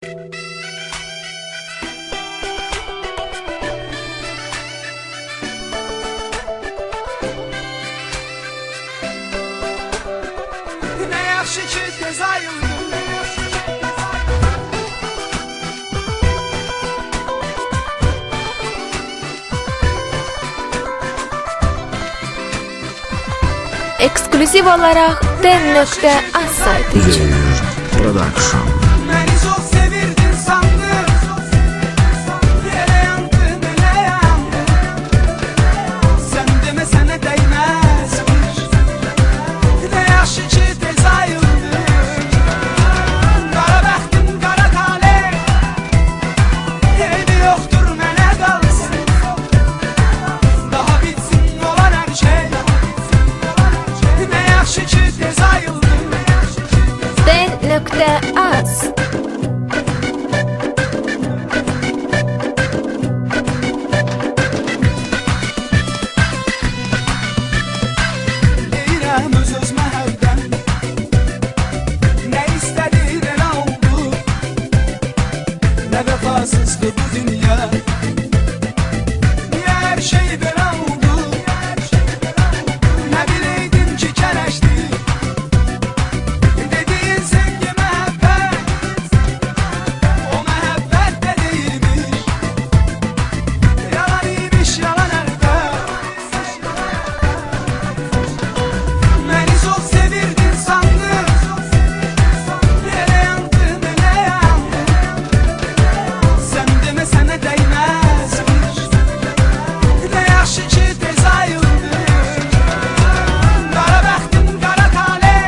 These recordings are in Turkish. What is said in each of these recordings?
Ne yaxşı ki tez ayıldım. Ekskluziv olarak den.az saytı için. Production. Beni çok sevirdin sandım. Ele yandım, ele yandım. Sen demesene değmezmiş. Ne yaxşı ki tez ayıldım. Kara bəxtim, kara talih. Eybi yoktur mənə qalsın. Daha bitsin olan her şey. Ne yaxşı ki tez ayıldım. Den.az Deyirəm öz-özmə hərdən. Nə istədin elə oldu. Nə vəfasızdır bu dünya. Niyə hər şey belə oldu. Nə biləydim ki kələşdir. Dediyin sevgi məhəbbət. O məhəbbət də deyilmiş. Yalan imiş, yalan əlbət. Beni çok sevirdin sandım. Ele yandım, ele yandım. Sen demesene değmezmiş. Ne yaxşı ki tez ayıldım. Kara bəxtim, kara talih.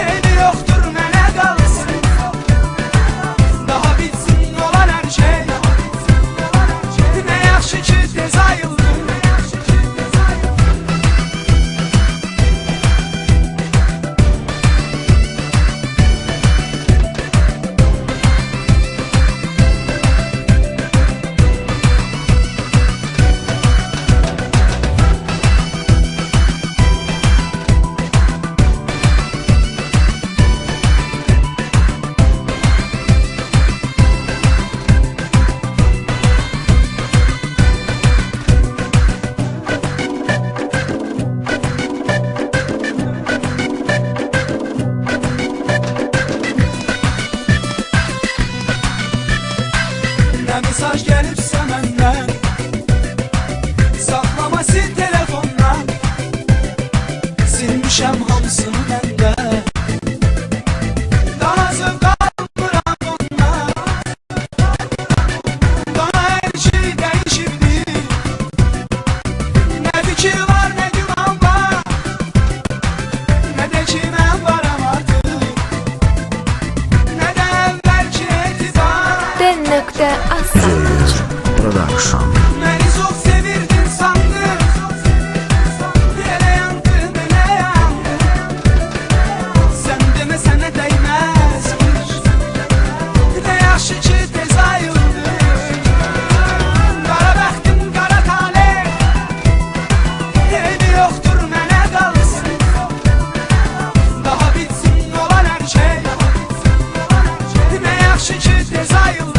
Eybi yoktur mənə qalsın. Daha bitsin olan her şey. Ne yaxşı ki tez ayıldım. Nə mesaj gəlibsə məndən. Saxlaması telefondan. Silmişəm hamısını məndə. Daha zövq almıram ondan. Daha hər şey dəyişibdi. Nə fikir var, nə güman var. Nə də ki mən varam artıq. Nə də əvvəlki etibar. Den.az saytı için. Production. Beni çok sevirdin sandım. Ele yandım, ele yandım. Sen demesene değmezmiş. Ne yaxşı ki tez ayıldım. Kara bəxtim, kara talih. Eybi yoktur mənə qalsın. Daha bitsin olan her şey. Ne yaxşı ki tez ayıldım.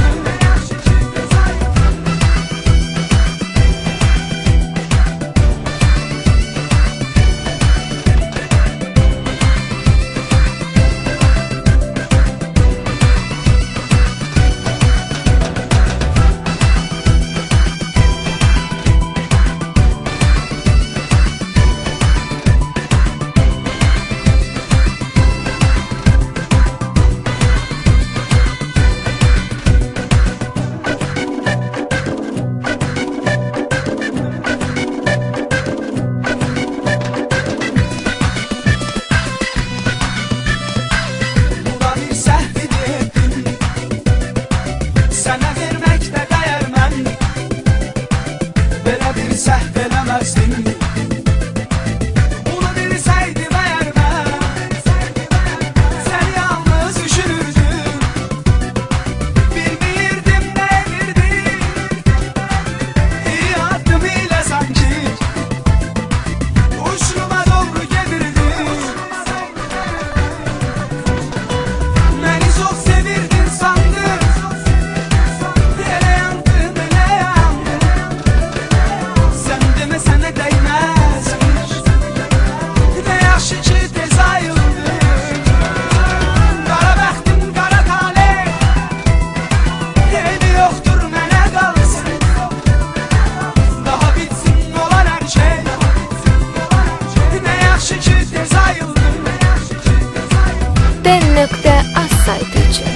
ten.az saytı için.